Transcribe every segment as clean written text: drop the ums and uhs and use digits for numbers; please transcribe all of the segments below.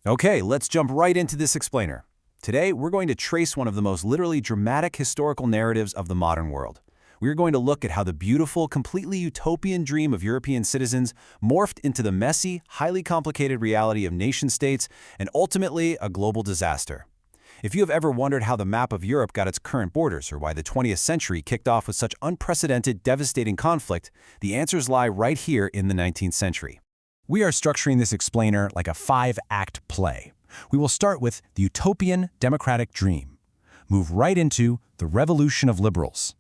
Okay, let's jump right into this explainer. Today, we're going to trace one of the most literally dramatic historical narratives of the modern world. We're going to look at how the beautiful, completely utopian dream of European citizens morphed into the messy, highly complicated reality of nation-states and ultimately a global disaster. If you have ever wondered how the map of Europe got its current borders or why the 20th century kicked off with such unprecedented, devastating conflict, the answers lie right here in the 19th century. We are structuring this explainer like a 5-act play. We will start with the utopian democratic dream, move right into the revolution of liberals,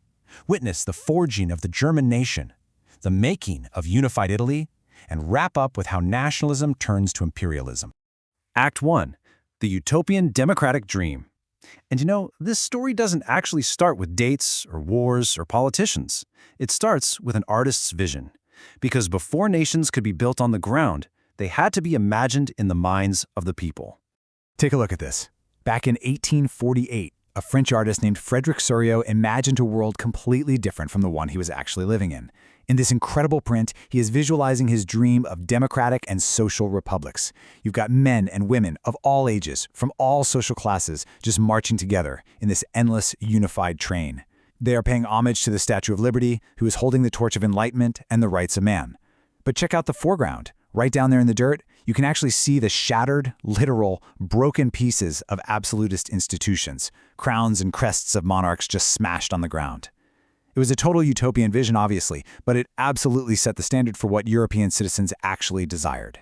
witness the forging of the German nation, the making of unified Italy, and wrap up with how nationalism turns to imperialism. Act 1. The utopian democratic dream. And you know, this story doesn't actually start with dates or wars or politicians. It starts with an artist's vision. Because before nations could be built on the ground, they had to be imagined in the minds of the people. Take a look at this. Back in 1848, a French artist named Frédéric Soriot imagined a world completely different from the one he was actually living in. In this incredible print, he is visualizing his dream of democratic and social republics. You've got men and women of all ages, from all social classes, just marching together in this endless, unified train. They are paying homage to the Statue of Liberty, who is holding the torch of enlightenment and the rights of man. But check out the foreground. Right down there in the dirt, you can actually see the shattered, literal, broken pieces of absolutist institutions, crowns and crests of monarchs just smashed on the ground. It was a total utopian vision, obviously, but it absolutely set the standard for what European citizens actually desired.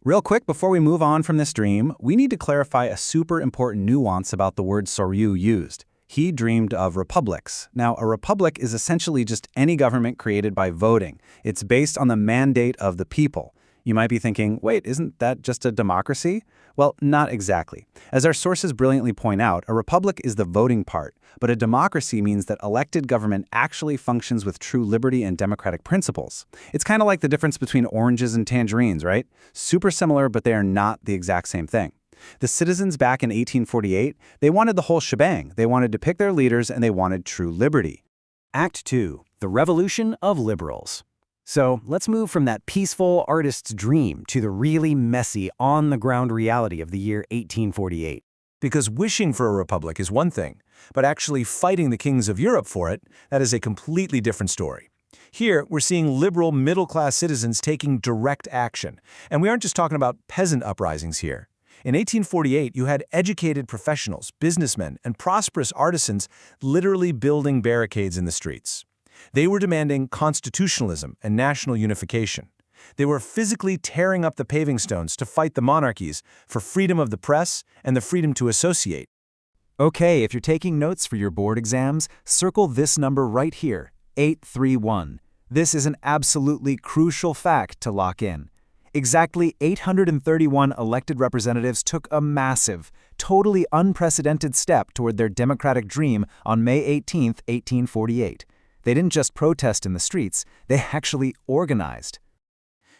Real quick, before we move on from this dream, we need to clarify a super important nuance about the word Soriot used. He dreamed of republics. Now, a republic is essentially just any government created by voting. It's based on the mandate of the people. You might be thinking, wait, isn't that just a democracy? Well, not exactly. As our sources brilliantly point out, a republic is the voting part, but a democracy means that elected government actually functions with true liberty and democratic principles. It's kind of like the difference between oranges and tangerines, right? Super similar, but they are not the exact same thing. The citizens back in 1848, they wanted the whole shebang. They wanted to pick their leaders and they wanted true liberty. Act 2. The Revolution of Liberals. So let's move from that peaceful artist's dream to the really messy, on-the-ground reality of the year 1848. Because wishing for a republic is one thing, but actually fighting the kings of Europe for it, that is a completely different story. Here, we're seeing liberal middle-class citizens taking direct action. And we aren't just talking about peasant uprisings here. In 1848, you had educated professionals, businessmen, and prosperous artisans literally building barricades in the streets. They were demanding constitutionalism and national unification. They were physically tearing up the paving stones to fight the monarchies for freedom of the press and the freedom to associate. Okay, if you're taking notes for your board exams, circle this number right here, 831. This is an absolutely crucial fact to lock in. Exactly 831 elected representatives took a massive, totally unprecedented step toward their democratic dream on May 18, 1848. They didn't just protest in the streets, they actually organized.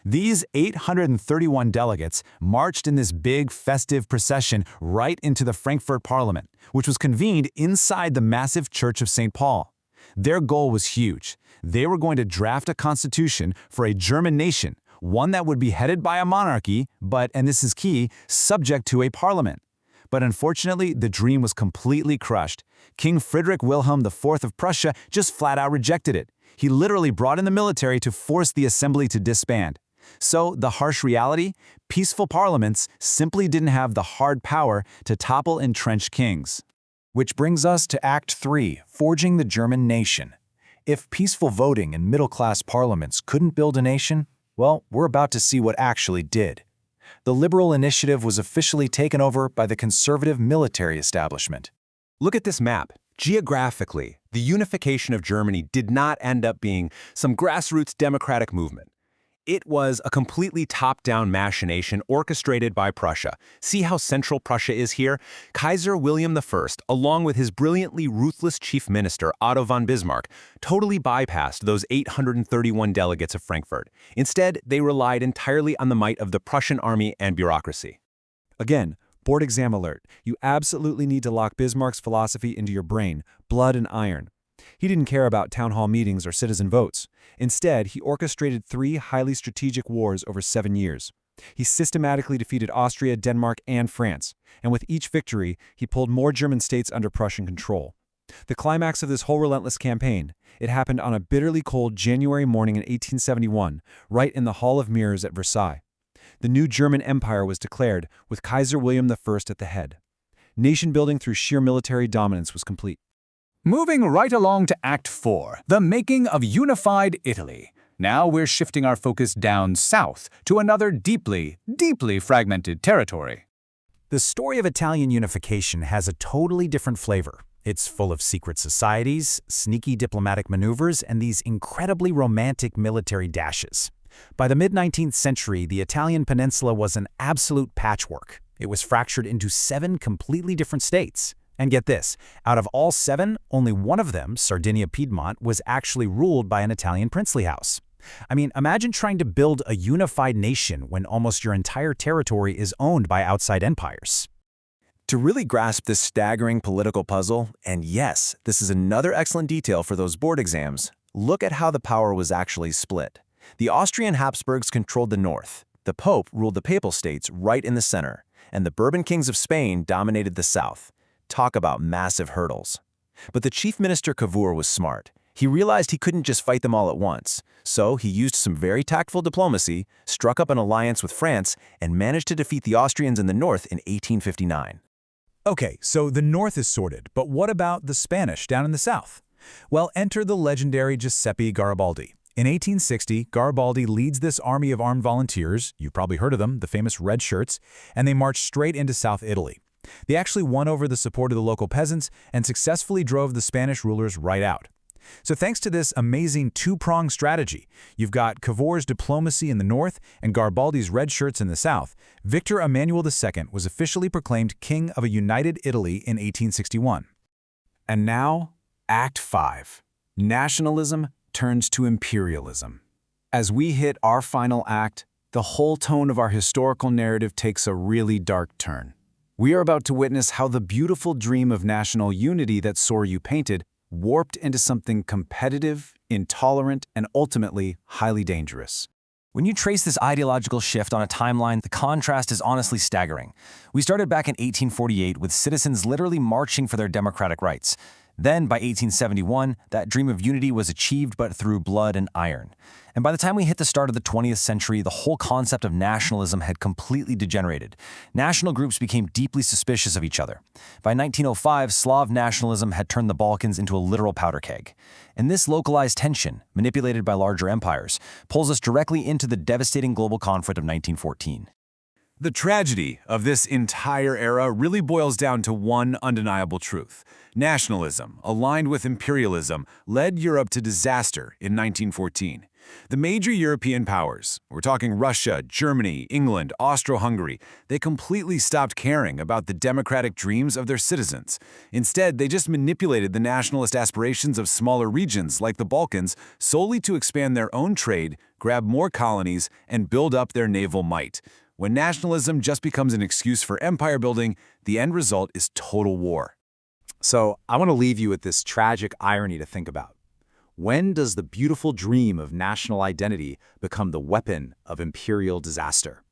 These 831 delegates marched in this big festive procession right into the Frankfurt Parliament, which was convened inside the massive Church of St. Paul. Their goal was huge. They were going to draft a constitution for a German nation, one that would be headed by a monarchy, but, and this is key, subject to a parliament. But unfortunately, the dream was completely crushed. King Friedrich Wilhelm IV of Prussia just flat out rejected it. He literally brought in the military to force the assembly to disband. So, the harsh reality? Peaceful parliaments simply didn't have the hard power to topple entrenched kings. Which brings us to Act 3, forging the German nation. If peaceful voting and middle-class parliaments couldn't build a nation, well, we're about to see what actually did. The liberal initiative was officially taken over by the conservative military establishment. Look at this map. Geographically, the unification of Germany did not end up being some grassroots democratic movement. It was a completely top-down machination orchestrated by Prussia. See how central Prussia is here? Kaiser William I, along with his brilliantly ruthless chief minister, Otto von Bismarck, totally bypassed those 831 delegates of Frankfurt. Instead, they relied entirely on the might of the Prussian army and bureaucracy. Again, board exam alert. You absolutely need to lock Bismarck's philosophy into your brain, blood and iron. He didn't care about town hall meetings or citizen votes. Instead, he orchestrated 3 highly strategic wars over 7 years. He systematically defeated Austria, Denmark, and France, and with each victory, he pulled more German states under Prussian control. The climax of this whole relentless campaign, it happened on a bitterly cold January morning in 1871, right in the Hall of Mirrors at Versailles. The new German Empire was declared, with Kaiser William I at the head. Nation-building through sheer military dominance was complete. Moving right along to Act 4, the making of unified Italy. Now we're shifting our focus down south to another deeply, deeply fragmented territory. The story of Italian unification has a totally different flavor. It's full of secret societies, sneaky diplomatic maneuvers, and these incredibly romantic military dashes. By the mid-19th century, the Italian peninsula was an absolute patchwork. It was fractured into 7 completely different states. And get this, out of all 7, only one of them, Sardinia-Piedmont, was actually ruled by an Italian princely house. I mean, imagine trying to build a unified nation when almost your entire territory is owned by outside empires. To really grasp this staggering political puzzle, and yes, this is another excellent detail for those board exams, look at how the power was actually split. The Austrian Habsburgs controlled the north, the Pope ruled the Papal States right in the center, and the Bourbon kings of Spain dominated the south. Talk about massive hurdles. But the chief minister Cavour was smart. He realized he couldn't just fight them all at once, so he used some very tactful diplomacy, struck up an alliance with France, and managed to defeat the Austrians in the north in 1859. Okay, so the north is sorted, but what about the Spanish down in the south? Well, enter the legendary Giuseppe Garibaldi. In 1860, Garibaldi leads this army of armed volunteers, you've probably heard of them, the famous Red Shirts, and they march straight into South Italy. They actually won over the support of the local peasants and successfully drove the Spanish rulers right out. So thanks to this amazing two-pronged strategy, you've got Cavour's diplomacy in the north and Garibaldi's Red Shirts in the south, Victor Emmanuel II was officially proclaimed King of a united Italy in 1861. And now, Act 5. Nationalism turns to imperialism. As we hit our final act, the whole tone of our historical narrative takes a really dark turn. We are about to witness how the beautiful dream of national unity that Soryu painted warped into something competitive, intolerant, and ultimately highly dangerous. When you trace this ideological shift on a timeline, the contrast is honestly staggering. We started back in 1848 with citizens literally marching for their democratic rights. Then, by 1871, that dream of unity was achieved but through blood and iron. And by the time we hit the start of the 20th century, the whole concept of nationalism had completely degenerated. National groups became deeply suspicious of each other. By 1905, Slav nationalism had turned the Balkans into a literal powder keg. And this localized tension, manipulated by larger empires, pulls us directly into the devastating global conflict of 1914. The tragedy of this entire era really boils down to one undeniable truth. Nationalism, aligned with imperialism, led Europe to disaster in 1914. The major European powers, we're talking Russia, Germany, England, Austro-Hungary, they completely stopped caring about the democratic dreams of their citizens. Instead, they just manipulated the nationalist aspirations of smaller regions like the Balkans solely to expand their own trade, grab more colonies, and build up their naval might. When nationalism just becomes an excuse for empire building, the end result is total war. So I want to leave you with this tragic irony to think about. When does the beautiful dream of national identity become the weapon of imperial disaster?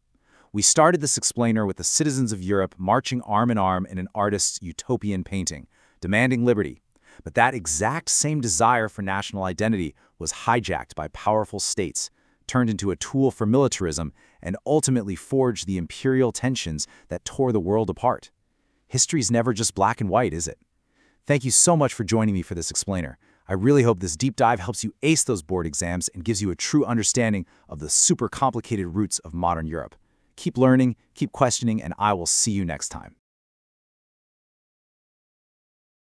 We started this explainer with the citizens of Europe marching arm in arm in an artist's utopian painting, demanding liberty. But that exact same desire for national identity was hijacked by powerful states, turned into a tool for militarism, and ultimately forged the imperial tensions that tore the world apart. History's never just black and white, is it? Thank you so much for joining me for this explainer. I really hope this deep dive helps you ace those board exams and gives you a true understanding of the super complicated roots of modern Europe. Keep learning, keep questioning, and I will see you next time.